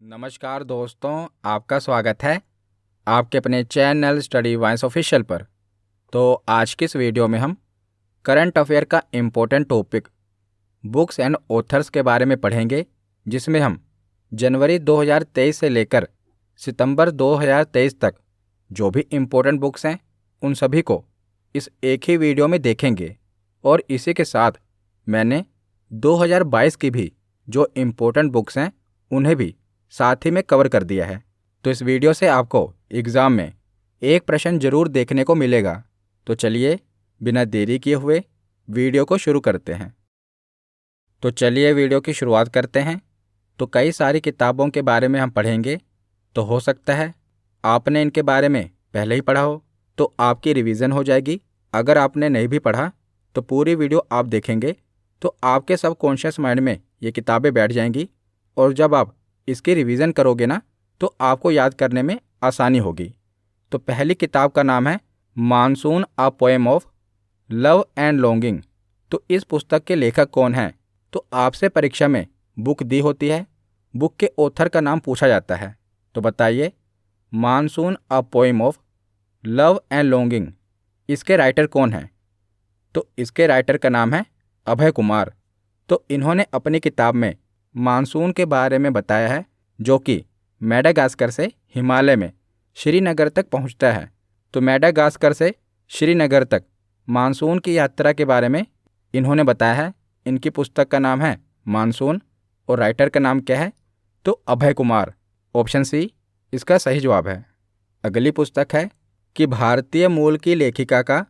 नमस्कार दोस्तों, आपका स्वागत है आपके अपने चैनल स्टडी वाइस ऑफिशियल पर। तो आज की इस वीडियो में हम करंट अफेयर का important topic books and authors के बारे में पढ़ेंगे, जिसमें हम जनवरी 2023 से लेकर सितंबर 2023 तक जो भी इम्पोर्टेंट बुक्स हैं उन सभी को इस एक ही वीडियो में देखेंगे। और इसी के साथ मैंने 2022 की भी जो इम्पोर्टेंट बुक्स हैं उन्हें भी साथ ही में कवर कर दिया है। तो इस वीडियो से आपको एग्ज़ाम में एक प्रश्न जरूर देखने को मिलेगा। तो चलिए बिना देरी किए हुए वीडियो को शुरू करते हैं। तो चलिए वीडियो की शुरुआत करते हैं। तो कई सारी किताबों के बारे में हम पढ़ेंगे, तो हो सकता है आपने इनके बारे में पहले ही पढ़ा हो, तो आपकी रिवीजन हो जाएगी। अगर आपने नहीं भी पढ़ा तो पूरी वीडियो आप देखेंगे तो आपके सबकॉन्शियस माइंड में ये किताबें बैठ जाएंगी, और जब आप इसकी रिवीजन करोगे ना तो आपको याद करने में आसानी होगी। तो पहली किताब का नाम है monsoon a poem of love and longing. तो इस पुस्तक के लेखक कौन हैं? तो आपसे परीक्षा में बुक दी होती है, बुक के ऑथर का नाम पूछा जाता है। तो बताइए, monsoon a poem of love and longing, इसके राइटर कौन हैं? तो इसके राइटर का नाम है अभय कुमार। तो इन्होंने अपनी किताब में मानसून के बारे में बताया है, जो कि मेडागास्कर से हिमालय में श्रीनगर तक पहुंचता है। तो मेडागास्कर से श्रीनगर तक मानसून की यात्रा के बारे में इन्होंने बताया है। इनकी पुस्तक का नाम है मानसून, और राइटर का नाम क्या है? तो अभय कुमार। ऑप्शन सी इसका सही जवाब है। अगली पुस्तक है कि भारतीय मूल की लेखिका का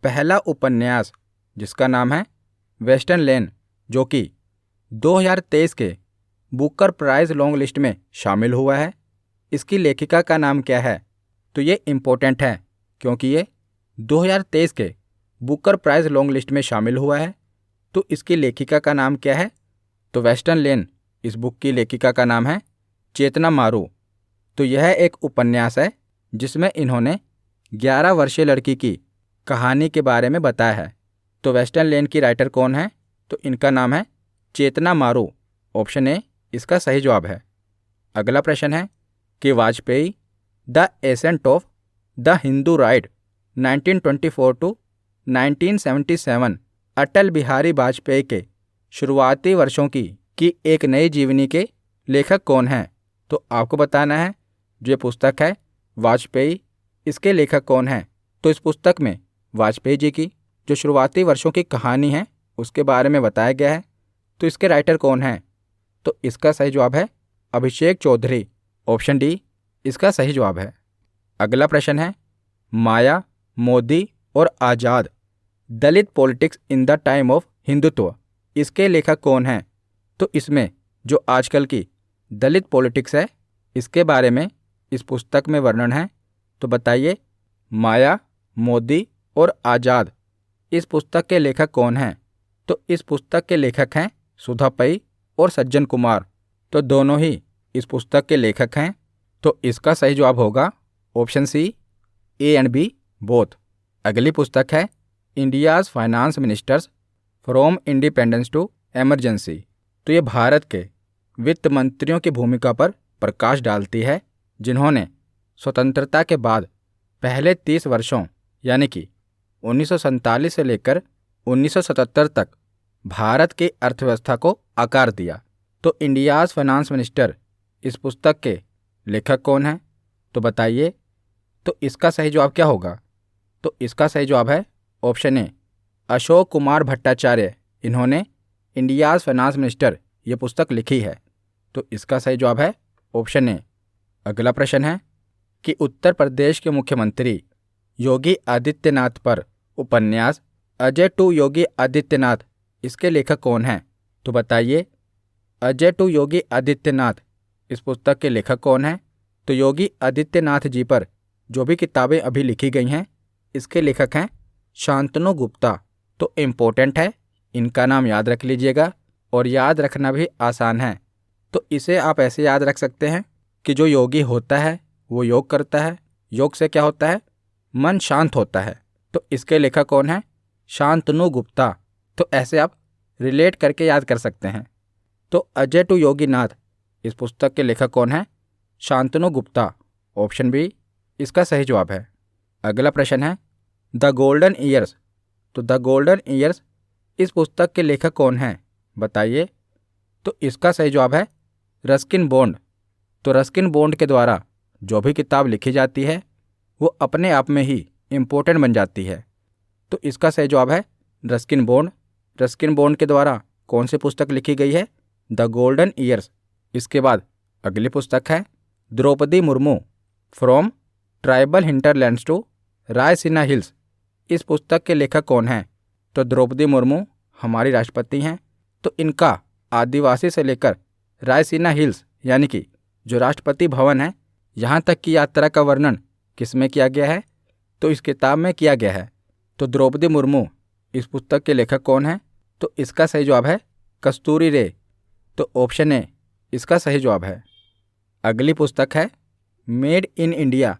पहला उपन्यास, जिसका नाम है वेस्टर्न लेन, जो कि 2023 के बुकर प्राइज लॉन्ग लिस्ट में शामिल हुआ है। इसकी लेखिका का नाम क्या है? तो ये इम्पोर्टेंट है क्योंकि ये 2023 के बुकर प्राइज लॉन्ग लिस्ट में शामिल हुआ है। तो इसकी लेखिका का नाम क्या है? तो वेस्टर्न लेन, इस बुक की लेखिका का नाम है चेतना मारू। तो यह एक उपन्यास है जिसमें इन्होंने 11 वर्षीय लड़की की कहानी के बारे में बताया है। तो वेस्टर्न लेन की राइटर कौन है? तो इनका नाम है चेतना मारू। ऑप्शन ए इसका सही जवाब है। अगला प्रश्न है कि Vajpayee the ascent of the Hindu right 1924 to 1977 Atal Bihari Vajpayee के शुरुआती वर्षों की एक नई जीवनी के लेखक कौन हैं? तो आपको बताना है जो ये पुस्तक है वाजपेयी, इसके लेखक कौन हैं? तो इस पुस्तक में वाजपेयी जी की जो शुरुआती वर्षों की कहानी है उसके बारे में बताया गया है। तो इसके राइटर कौन हैं? तो इसका सही जवाब है अभिषेक चौधरी। ऑप्शन डी इसका सही जवाब है। अगला प्रश्न है माया, मोदी और Azad Dalit politics in the time of Hindutva, इसके लेखक कौन हैं? तो इसमें जो आजकल की दलित पॉलिटिक्स है इसके बारे में इस पुस्तक में वर्णन है। तो बताइए, माया, मोदी और आज़ाद, इस पुस्तक के लेखक कौन हैं? तो इस पुस्तक के लेखक हैं सुधा पै और सज्जन कुमार। तो दोनों ही इस पुस्तक के लेखक हैं। तो इसका सही जवाब होगा option C, A and B both. अगली पुस्तक है India's finance ministers from independence to emergency. तो ये भारत के वित्त मंत्रियों की भूमिका पर प्रकाश डालती है, जिन्होंने स्वतंत्रता के बाद पहले 30 वर्षों यानी कि 1947 से लेकर 1977 तक भारत की अर्थव्यवस्था को आकार दिया। तो इंडियाज़ फाइनेंस मिनिस्टर, इस पुस्तक के लेखक कौन हैं? तो बताइए, तो इसका सही जवाब क्या होगा? तो इसका सही जवाब है ऑप्शन ए, अशोक कुमार भट्टाचार्य। इन्होंने इंडियाज़ फाइनेंस मिनिस्टर ये पुस्तक लिखी है। तो इसका सही जवाब है ऑप्शन ए। अगला प्रश्न है कि उत्तर प्रदेश के मुख्यमंत्री योगी आदित्यनाथ पर उपन्यास अजय टू योगी आदित्यनाथ, इसके लेखक कौन हैं? तो बताइए, अजय टू योगी आदित्यनाथ, इस पुस्तक के लेखक कौन हैं? तो योगी आदित्यनाथ जी पर जो भी किताबें अभी लिखी गई हैं इसके लेखक हैं शांतनु गुप्ता। तो इम्पोर्टेंट है, इनका नाम याद रख लीजिएगा, और याद रखना भी आसान है। तो इसे आप ऐसे याद रख सकते हैं कि जो योगी होता है वो योग करता है। योग से क्या होता है? मन शांत होता है। तो इसके लेखक कौन है? शांतनु गुप्ता। तो ऐसे आप रिलेट करके याद कर सकते हैं। तो अजय टू योगीनाथ, इस पुस्तक के लेखक कौन हैं? शांतनु गुप्ता। ऑप्शन बी इसका सही जवाब है। अगला प्रश्न है द गोल्डन ईयर्स। तो द गोल्डन ईयर्स इस पुस्तक के लेखक कौन हैं? बताइए। तो इसका सही जवाब है रस्किन बॉन्ड। तो रस्किन बॉन्ड के द्वारा जो भी किताब लिखी जाती है वो अपने आप में ही इम्पोर्टेंट बन जाती है। तो इसका सही जवाब है रस्किन बॉन्ड। रस्किन बॉन्ड के द्वारा कौन सी पुस्तक लिखी गई है? The golden years. इसके बाद अगली पुस्तक है Droupadi Murmu from tribal hinterlands to Raisina hills. इस पुस्तक के लेखक कौन हैं? तो द्रौपदी मुर्मू हमारी राष्ट्रपति हैं। तो इनका आदिवासी से लेकर रायसीना हिल्स यानी कि जो राष्ट्रपति भवन है यहाँ तक की यात्रा का वर्णन किस में किया गया है? तो इस किताब में किया गया है। तो द्रौपदी मुर्मू इस पुस्तक के लेखक कौन हैं? तो इसका सही जवाब है कस्तूरी रे। तो ऑप्शन ए इसका सही जवाब है। अगली पुस्तक है made in India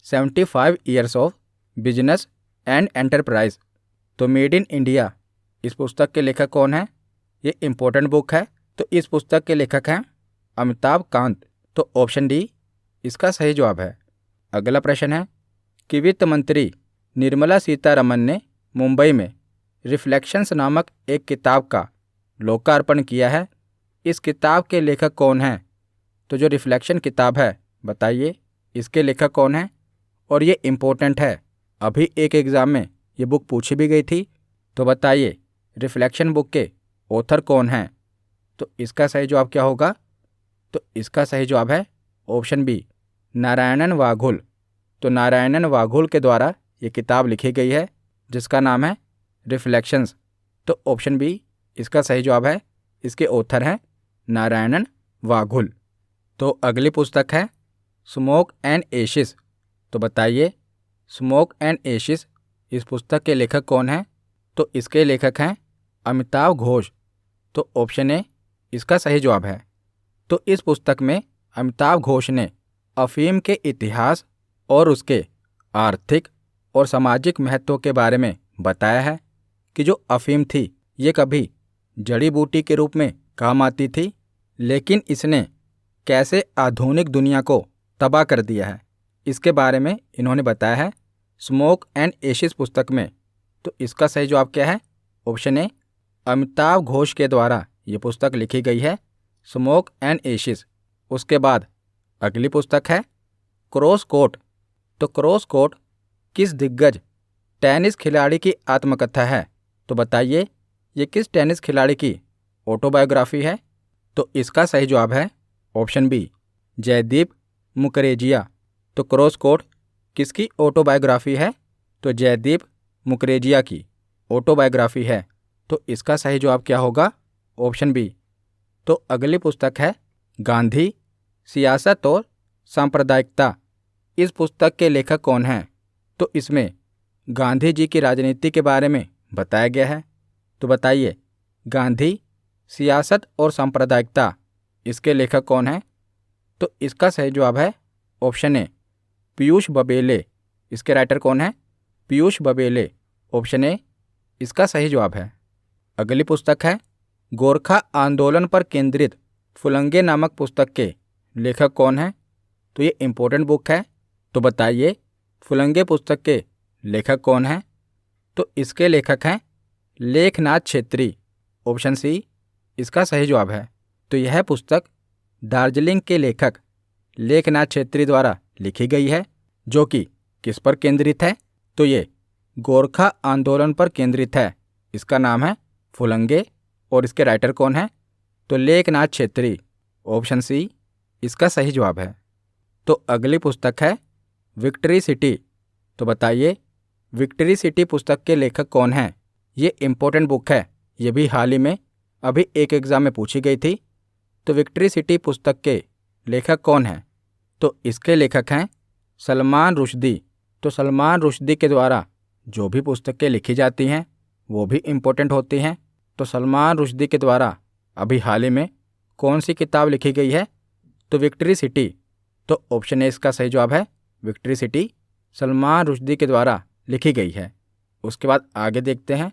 75 years of business and enterprise. तो मेड इन इंडिया इस पुस्तक के लेखक कौन हैं? ये इम्पोर्टेंट बुक है। तो इस पुस्तक के लेखक हैं अमिताभ कांत। तो ऑप्शन डी इसका सही जवाब है। अगला प्रश्न है कि वित्त मंत्री निर्मला सीतारमन ने मुंबई में रिफ्लेक्शंस नामक एक किताब का लोकार्पण किया है। इस किताब के लेखक कौन हैं? तो जो रिफ्लेक्शन किताब है बताइए इसके लेखक कौन हैं? और ये इम्पोर्टेंट है, अभी एक एग्ज़ाम में ये बुक पूछी भी गई थी। तो बताइए रिफ्लेक्शन बुक के ऑथर कौन हैं? तो इसका सही जवाब क्या होगा? तो इसका सही जवाब है ऑप्शन बी नारायणन वाघुल। तो नारायणन वाघुल के द्वारा ये किताब लिखी गई है जिसका नाम है रिफ्लेक्शंस। तो ऑप्शन बी इसका सही जवाब है। इसके ऑथर हैं नारायणन वाघुल। तो अगली पुस्तक है स्मोक एंड एशिस। तो बताइए स्मोक एंड एशिस इस पुस्तक के लेखक कौन हैं? तो इसके लेखक हैं अमिताभ घोष। तो ऑप्शन ए इसका सही जवाब है। तो इस पुस्तक में अमिताभ घोष ने अफीम के इतिहास और उसके आर्थिक और सामाजिक महत्व के बारे में बताया है कि जो अफीम थी ये कभी जड़ी बूटी के रूप में काम आती थी, लेकिन इसने कैसे आधुनिक दुनिया को तबाह कर दिया है इसके बारे में इन्होंने बताया है स्मोक एंड एशिस पुस्तक में। तो इसका सही जवाब क्या है? ऑप्शन ए अमिताभ घोष के द्वारा ये पुस्तक लिखी गई है स्मोक एंड एशिस। उसके बाद अगली पुस्तक है क्रॉस कोर्ट। तो क्रॉस कोर्ट किस दिग्गज टेनिस खिलाड़ी की आत्मकथा है? तो बताइए ये किस टेनिस खिलाड़ी की ऑटोबायोग्राफी है? तो इसका सही जवाब है ऑप्शन बी जयदीप मुखरेजिया। तो क्रॉस कोर्ट किसकी ऑटोबायोग्राफी है? तो जयदीप मुखरेजिया की ऑटोबायोग्राफी है। तो इसका सही जवाब क्या होगा? Option B. तो अगली पुस्तक है गांधी सियासत और सांप्रदायिकता। इस पुस्तक के लेखक कौन हैं? तो इसमें गांधी जी की राजनीति के बारे में बताया गया है। तो बताइए गांधी सियासत और सांप्रदायिकता इसके लेखक कौन हैं? तो इसका सही जवाब है ऑप्शन ए पीयूष बबेले। इसके राइटर कौन है? पीयूष बबेले। ऑप्शन ए इसका सही जवाब है। अगली पुस्तक है गोरखा आंदोलन पर केंद्रित फुलंगे नामक पुस्तक के लेखक कौन हैं? तो ये इम्पोर्टेंट बुक है। तो बताइए फुलंगे पुस्तक के लेखक कौन हैं? तो इसके लेखक हैं लेखनाथ छेत्री। ऑप्शन सी इसका सही जवाब है। तो यह पुस्तक दार्जिलिंग के लेखक लेखनाथ छेत्री द्वारा लिखी गई है जो कि किस पर केंद्रित है? तो ये गोरखा आंदोलन पर केंद्रित है। इसका नाम है फुलंगे और इसके राइटर कौन है? तो लेखनाथ छेत्री। ऑप्शन सी इसका सही जवाब है। तो अगली पुस्तक है विक्ट्री सिटी। तो बताइए विक्ट्री सिटी पुस्तक के लेखक कौन हैं? ये इम्पोर्टेंट बुक है, ये भी हाल ही में अभी एक एग्ज़ाम में पूछी गई थी। तो विक्ट्री सिटी पुस्तक के लेखक कौन हैं? तो इसके लेखक हैं सलमान रुश्दी। तो सलमान रुश्दी के द्वारा जो भी पुस्तकें लिखी जाती हैं वो भी इम्पोर्टेंट होती हैं। तो सलमान रुश्दी के द्वारा अभी हाल ही में कौन सी किताब लिखी गई है? तो विक्ट्री सिटी। तो ऑप्शन ए इसका सही जवाब है। विक्ट्री सिटी सलमान रुश्दी के द्वारा लिखी गई है। उसके बाद आगे देखते हैं।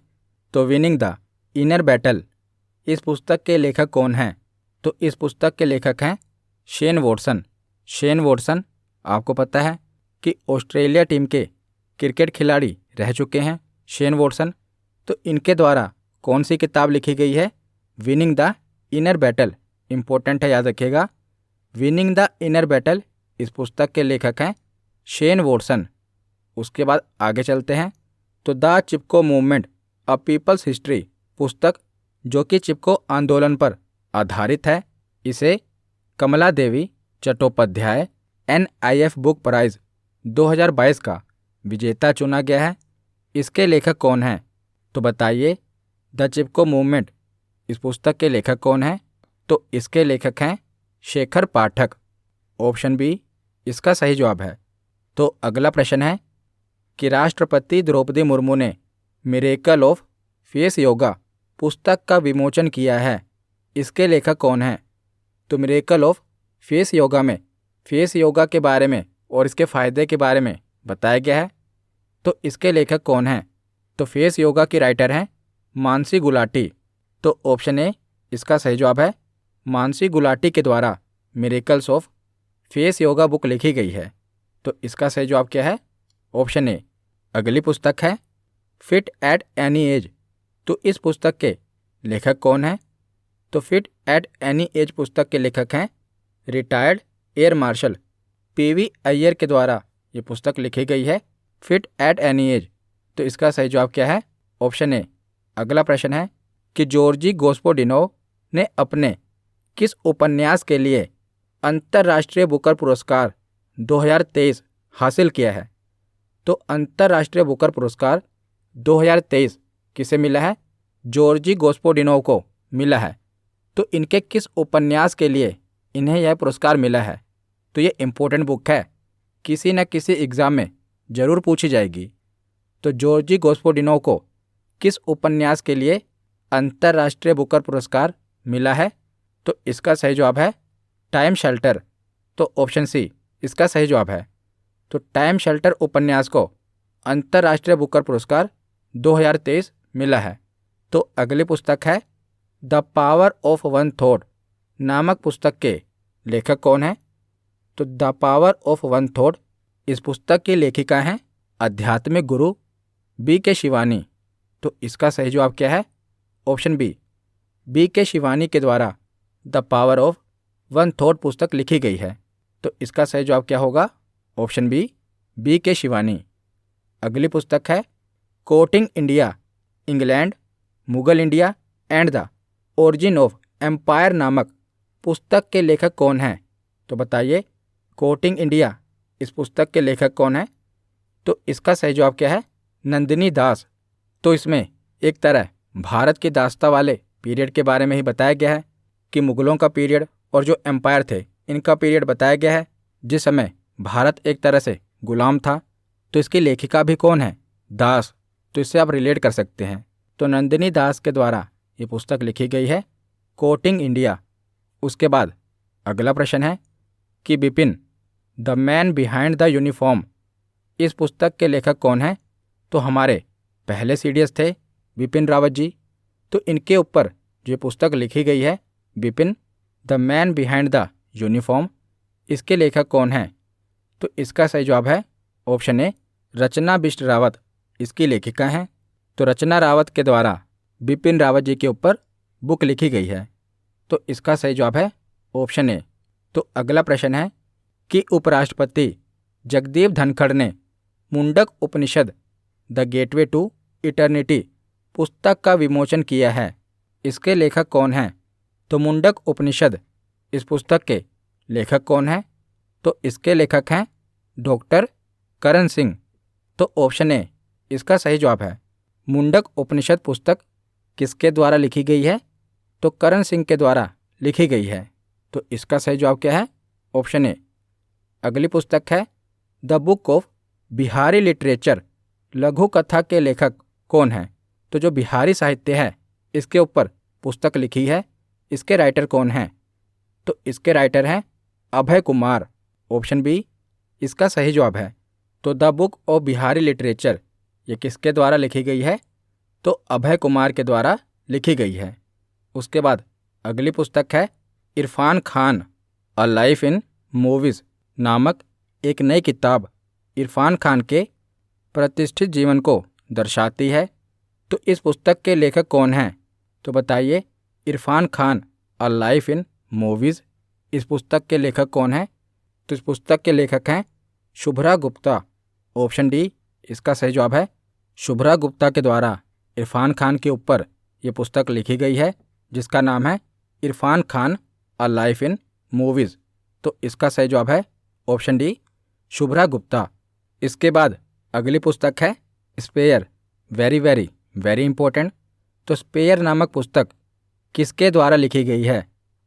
तो विनिंग द इनर बैटल इस पुस्तक के लेखक कौन हैं? तो इस पुस्तक के लेखक हैं शेन वॉटसन। शेन वॉटसन आपको पता है कि ऑस्ट्रेलिया टीम के क्रिकेट खिलाड़ी रह चुके हैं शेन वॉटसन। तो इनके द्वारा कौन सी किताब लिखी गई है? Winning the inner battle. Important है, याद रखिएगा। विनिंग द इनर बैटल इस पुस्तक के लेखक हैं शेन वॉटसन। उसके बाद आगे चलते हैं तो the Chipko movement a people's history पुस्तक, जो कि चिपको आंदोलन पर आधारित है, इसे कमला देवी चट्टोपाध्याय NIF बुक प्राइज़ 2022 का विजेता चुना गया है। इसके लेखक कौन हैं? तो बताइए, द चिपको मूवमेंट इस पुस्तक के लेखक कौन हैं? तो इसके लेखक हैं शेखर पाठक। ऑप्शन बी इसका सही जवाब है। तो अगला प्रश्न है कि राष्ट्रपति द्रौपदी मुर्मू ने मिरेकल ऑफ फेस योगा पुस्तक का विमोचन किया है। इसके लेखक कौन हैं? तो मिरेकल ऑफ फेस योगा में फेस योगा के बारे में और इसके फायदे के बारे में बताया गया है। तो इसके लेखक कौन हैं? तो फेस योगा की राइटर हैं मानसी गुलाटी। तो ऑप्शन ए इसका सही जवाब है। मानसी गुलाटी के द्वारा miracles of face yoga book लिखी गई है। तो इसका सही जवाब क्या है? Option A. अगली पुस्तक है फिट एट एनी एज। तो इस पुस्तक के लेखक कौन हैं? तो फिट एट एनी एज पुस्तक के लेखक हैं retired air marshal PV Iyer के द्वारा ये पुस्तक लिखी गई है, फिट एट एनी एज। तो इसका सही जवाब क्या है? Option A. अगला प्रश्न है कि जॉर्जी गोस्पोडिनोव ने अपने किस उपन्यास के लिए अंतर्राष्ट्रीय बुकर पुरस्कार 2023 हासिल किया है? तो अंतर्राष्ट्रीय बुकर पुरस्कार 2023 किसे मिला है? जॉर्जी गोस्पोडिनोव को मिला है। तो इनके किस उपन्यास के लिए इन्हें यह पुरस्कार मिला है? तो ये इम्पोर्टेंट बुक है, किसी न किसी एग्ज़ाम में ज़रूर पूछी जाएगी। तो जॉर्जी गोस्पोडिनोव को किस उपन्यास के लिए अंतर्राष्ट्रीय बुकर पुरस्कार मिला है? तो इसका सही जवाब है टाइम शेल्टर। तो ऑप्शन सी इसका सही जवाब है। तो टाइम शेल्टर उपन्यास को अंतर्राष्ट्रीय बुकर पुरस्कार 2023 मिला है। तो अगली पुस्तक है the power of one thought नामक पुस्तक के लेखक कौन हैं? तो the power of one thought इस पुस्तक की लेखिका हैं आध्यात्मिक गुरु BK शिवानी। तो इसका सही जवाब क्या है? Option B. BK शिवानी के द्वारा the power of one thought पुस्तक लिखी गई है। तो इसका सही जवाब क्या होगा? Option B BK Shivani. अगली पुस्तक है courting India England Mughal India and the origin of empire नामक पुस्तक के लेखक कौन हैं? तो बताइए, कोटिंग इंडिया इस पुस्तक के लेखक कौन हैं? तो इसका सही जवाब क्या है? नंदिनी दास। तो इसमें एक तरह भारत की दास्ता वाले पीरियड के बारे में ही बताया गया है कि मुगलों का पीरियड और जो एम्पायर थे इनका पीरियड बताया गया है, जिस समय भारत एक तरह से गुलाम था। तो इसकी लेखिका भी कौन है? दास। तो इससे आप रिलेट कर सकते हैं। तो नंदिनी दास के द्वारा ये पुस्तक लिखी गई है कोटिंग इंडिया। उसके बाद अगला प्रश्न है कि Bipin the man behind the uniform इस पुस्तक के लेखक कौन हैं? तो हमारे पहले CDS थे बिपिन रावत जी। तो इनके ऊपर जो पुस्तक लिखी गई है Bipin the man behind the uniform, इसके लेखक कौन हैं? तो इसका सही जवाब है ऑप्शन ए रचना बिष्ट रावत इसकी लेखिका हैं। तो रचना रावत के द्वारा बिपिन रावत जी के ऊपर बुक लिखी गई है। तो इसका सही जवाब है ऑप्शन ए। तो अगला प्रश्न है कि उपराष्ट्रपति जगदीप धनखड़ ने मुंडक उपनिषद द गेटवे टू इटर्निटी पुस्तक का विमोचन किया है। इसके लेखक कौन हैं? तो मुंडक उपनिषद इस पुस्तक के लेखक कौन हैं? तो इसके लेखक हैं डॉक्टर करण सिंह। तो ऑप्शन ए इसका सही जवाब है। मुंडक उपनिषद पुस्तक किसके द्वारा लिखी गई है? तो करण सिंह के द्वारा लिखी गई है। तो इसका सही जवाब क्या है? Option A. अगली पुस्तक है the book of Bihari literature लघु कथा के लेखक कौन हैं? तो जो बिहारी साहित्य है इसके ऊपर पुस्तक लिखी है, इसके राइटर कौन हैं? तो इसके राइटर हैं अभय कुमार। ऑप्शन बी इसका सही जवाब है। तो the book of Bihari literature ये किसके द्वारा लिखी गई है? तो अभय कुमार के द्वारा लिखी गई है। उसके बाद अगली पुस्तक है Irfan Khan a life in movies नामक एक नई किताब इरफान खान के प्रतिष्ठित जीवन को दर्शाती है। तो इस पुस्तक के लेखक कौन हैं? तो बताइए, Irfan Khan a life in movies, इस पुस्तक के लेखक कौन हैं? तो इस पुस्तक के लेखक हैं शुभ्रा गुप्ता। ऑप्शन डी इसका सही जवाब है। शुभ्रा गुप्ता के द्वारा इरफान खान के ऊपर ये पुस्तक लिखी गई है, जिसका नाम है Irfan Khan a life in movies. तो इसका सही जवाब है ऑप्शन डी, शुभ्रा गुप्ता। इसके बाद अगली पुस्तक है spare. Very very very important. तो स्पेयर नामक पुस्तक किसके द्वारा लिखी गई है?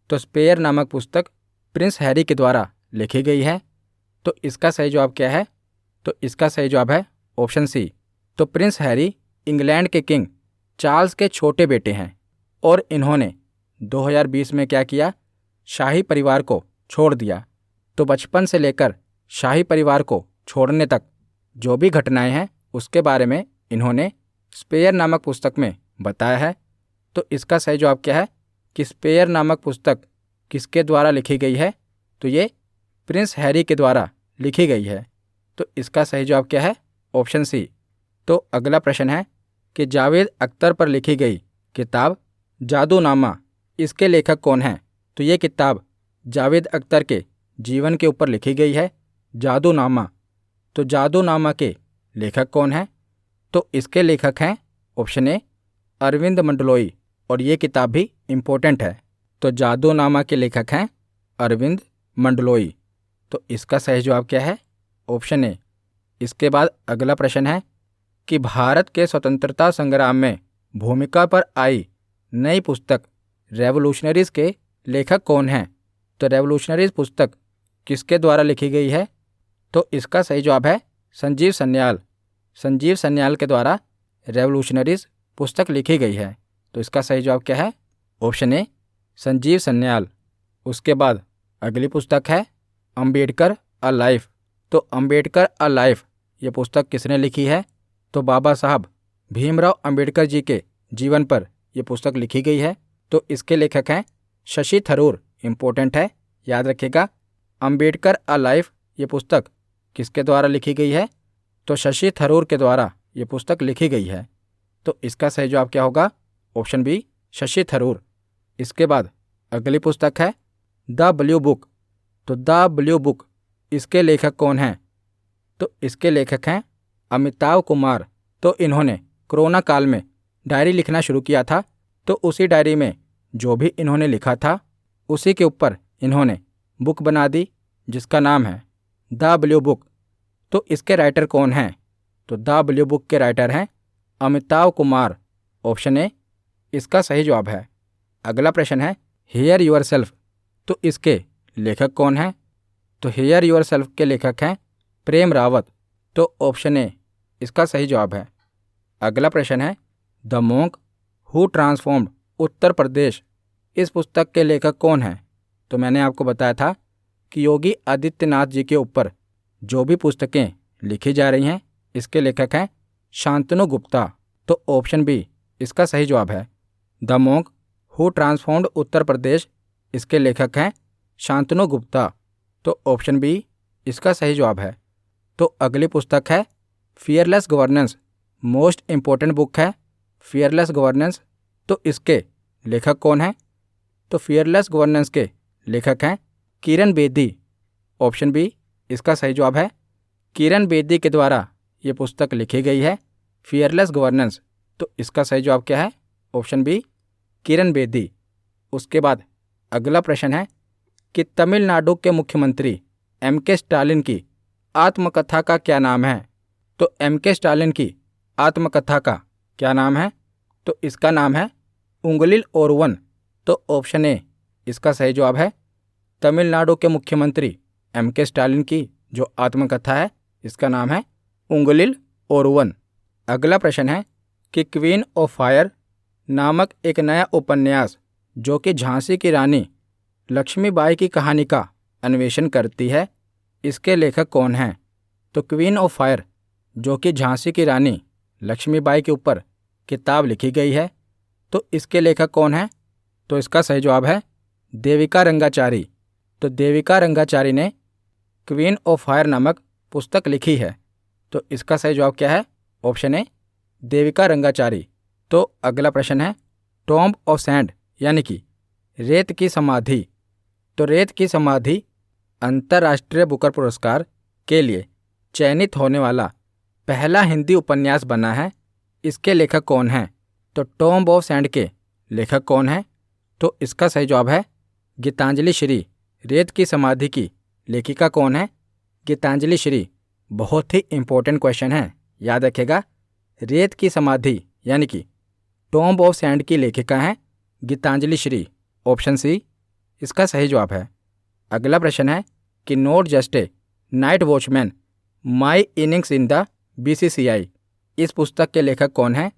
तो स्पेयर नामक पुस्तक प्रिंस हैरी के द्वारा लिखी गई है। तो इसका सही जवाब क्या है? तो इसका सही जवाब है ऑप्शन सी। तो प्रिंस हैरी इंग्लैंड के किंग चार्ल्स के छोटे बेटे हैं और इन्होंने 2020 में क्या किया? शाही परिवार को छोड़ दिया। तो बचपन से लेकर शाही परिवार को छोड़ने तक जो भी घटनाएं हैं उसके बारे में इन्होंने स्पेयर नामक पुस्तक में बताया है। तो इसका सही जवाब क्या है कि स्पेयर नामक पुस्तक किसके द्वारा लिखी गई है? तो ये प्रिंस हैरी के द्वारा लिखी गई है। तो इसका सही जवाब क्या है? Option C. तो अगला प्रश्न है कि जावेद अख्तर पर लिखी गई किताब जादूनामा, इसके लेखक कौन हैं? तो ये किताब जावेद अख्तर के जीवन के ऊपर लिखी गई है, जादूनामा। तो जादूनामा के लेखक कौन हैं? तो इसके लेखक हैं ऑप्शन ए अरविंद मंडलोई, और ये किताब भी इम्पोर्टेंट है। तो जादूनामा के लेखक हैं अरविंद मंडलोई। तो इसका सही जवाब क्या है? Option A. इसके बाद अगला प्रश्न है कि भारत के स्वतंत्रता संग्राम में भूमिका पर आई नई पुस्तक रेवोल्यूशनरीज के लेखक कौन हैं? तो रेवोल्यूशनरीज पुस्तक किसके द्वारा लिखी गई है? तो इसका सही जवाब है संजीव सन्याल। संजीव सन्याल के द्वारा रेवोल्यूशनरीज पुस्तक लिखी गई है। तो इसका सही जवाब क्या है? Option A, Sanjeev Sanyal. उसके बाद अगली पुस्तक है अंबेडकर अ लाइफ। तो अंबेडकर अ लाइफ ये पुस्तक किसने लिखी है? तो बाबा साहब भीमराव अंबेडकर जी के जीवन पर यह पुस्तक लिखी गई है। तो इसके लेखक हैं शशि थरूर। इम्पोर्टेंट है, याद रखिएगा। अंबेडकर अ लाइफ ये पुस्तक किसके द्वारा लिखी गई है? तो शशि थरूर के द्वारा ये पुस्तक लिखी गई है। तो इसका सही जवाब क्या होगा? Option B, Shashi Tharoor. इसके बाद अगली पुस्तक है द ब्लू बुक। तो द ब्लू बुक इसके लेखक कौन हैं? तो इसके लेखक हैं अमिताभ कुमार। तो इन्होंने कोरोना काल में डायरी लिखना शुरू किया था। तो उसी डायरी में जो भी इन्होंने लिखा था उसी के ऊपर इन्होंने बुक बना दी, जिसका नाम है द ब्लू बुक। तो इसके राइटर कौन हैं? तो द ब्लू बुक के राइटर हैं अमिताभ कुमार। ऑप्शन ए इसका सही जवाब है। अगला प्रश्न है हियर योर सेल्फ। तो इसके लेखक कौन हैं? तो हियर योर सेल्फ के लेखक हैं प्रेम रावत। तो ऑप्शन ए इसका सही जवाब है। अगला प्रश्न है the monk who transformed Uttar Pradesh, इस पुस्तक के लेखक कौन हैं? तो मैंने आपको बताया था कि योगी आदित्यनाथ जी के ऊपर जो भी पुस्तकें लिखी जा रही हैं इसके लेखक हैं शांतनु गुप्ता। तो ऑप्शन बी इसका सही जवाब है। The monk who transformed Uttar Pradesh, इसके लेखक हैं शांतनु गुप्ता। तो ऑप्शन बी इसका सही जवाब है। तो अगली पुस्तक है fearless governance. Most important book है फियरलेस गवर्नेंस। तो इसके लेखक कौन हैं? तो फियरलेस गवर्नेंस के लेखक हैं किरण बेदी। ऑप्शन बी इसका सही जवाब है। किरण बेदी के द्वारा ये पुस्तक लिखी गई है फियरलेस गवर्नेंस। तो इसका सही जवाब क्या है? Option B, Kiran Bedi. उसके बाद अगला प्रश्न है कि तमिलनाडु के मुख्यमंत्री एम.के. स्टालिन की आत्मकथा का क्या नाम है? तो एम.के. स्टालिन की आत्मकथा का क्या नाम है? तो इसका नाम है उंगलिल ओरुवन। तो ऑप्शन ए इसका सही जवाब है। तमिलनाडु के मुख्यमंत्री एम.के. स्टालिन की जो आत्मकथा है इसका नाम है उंगलिल ओरुवन। अगला प्रश्न है कि क्वीन ऑफ फायर नामक एक नया उपन्यास जो कि झांसी की रानी लक्ष्मीबाई की कहानी का अन्वेषण करती है, इसके लेखक कौन हैं? तो क्वीन ऑफ फायर जो कि झांसी की रानी लक्ष्मीबाई के ऊपर किताब लिखी गई है, तो इसके लेखक कौन हैं? तो इसका सही जवाब है देविका रंगाचारी। तो देविका रंगाचारी ने क्वीन ऑफ फायर नामक पुस्तक लिखी है। तो इसका सही जवाब क्या है? Option A Devika Rangachari. तो अगला प्रश्न है टॉम्ब ऑफ सैंड यानी कि रेत की समाधि। तो रेत की समाधि अंतर्राष्ट्रीय बुकर पुरस्कार के लिए चयनित होने वाला पहला हिंदी उपन्यास बना है। इसके लेखक कौन हैं? तो टॉम्ब ऑफ सैंड के लेखक कौन हैं? तो इसका सही जवाब है गीतांजलि श्री। रेत की समाधि की लेखिका कौन है? गीतांजलि श्री। बहुत ही इंपॉर्टेंट क्वेश्चन है, याद रखिएगा। रेत की समाधि यानी कि टॉम्ब ऑफ सैंड की लेखिका हैं गीतांजलि श्री। ऑप्शन सी इसका सही जवाब है। अगला प्रश्न है कि not just a night watchman my innings in the BCCI इस पुस्तक के लेखक कौन हैं?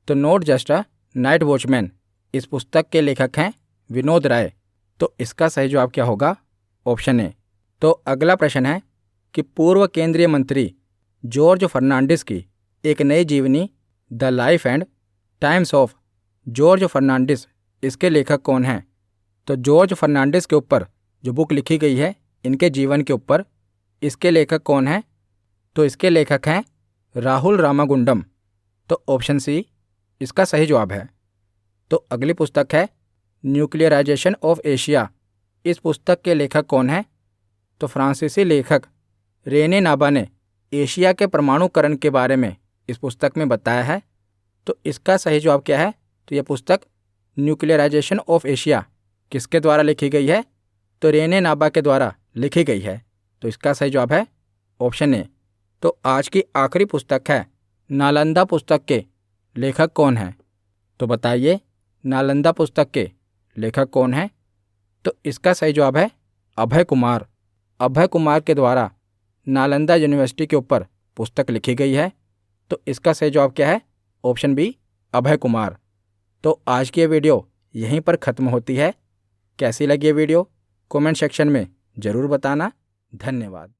तो not just a night watchman इस पुस्तक के लेखक हैं विनोद राय। तो इसका सही जवाब क्या होगा? Option A. तो अगला प्रश्न है कि पूर्व केंद्रीय मंत्री जॉर्ज फर्नांडिस की एक नई जीवनी the life and times of George Fernandes इसके लेखक कौन हैं? तो जॉर्ज फर्नांडिस के ऊपर जो बुक लिखी गई है इनके जीवन के ऊपर, इसके लेखक कौन हैं? तो इसके लेखक हैं राहुल रामागुंडम। तो ऑप्शन सी इसका सही जवाब है। तो अगली पुस्तक है न्यूक्लियराइजेशन ऑफ एशिया। इस पुस्तक के लेखक कौन हैं? तो फ्रांसीसी लेखक रेने नाबा ने एशिया के परमाणुकरण के बारे में इस पुस्तक में बताया है। तो इसका सही जवाब क्या है? तो यह पुस्तक न्यूक्लियराइजेशन ऑफ एशिया किसके द्वारा लिखी गई है? तो रेने नाबा के द्वारा लिखी गई है। तो इसका सही जवाब है ऑप्शन ए। तो आज की आखिरी पुस्तक है नालंदा पुस्तक के लेखक कौन हैं? तो बताइए नालंदा पुस्तक के लेखक कौन हैं? तो इसका सही जवाब है अभय कुमार। अभय कुमार के द्वारा नालंदा यूनिवर्सिटी के ऊपर पुस्तक लिखी गई है। तो इसका सही जवाब क्या है? Option B Abhay Kumar. तो आज की ये वीडियो यहीं पर ख़त्म होती है। कैसी लगी ये वीडियो कमेंट सेक्शन में ज़रूर बताना। धन्यवाद।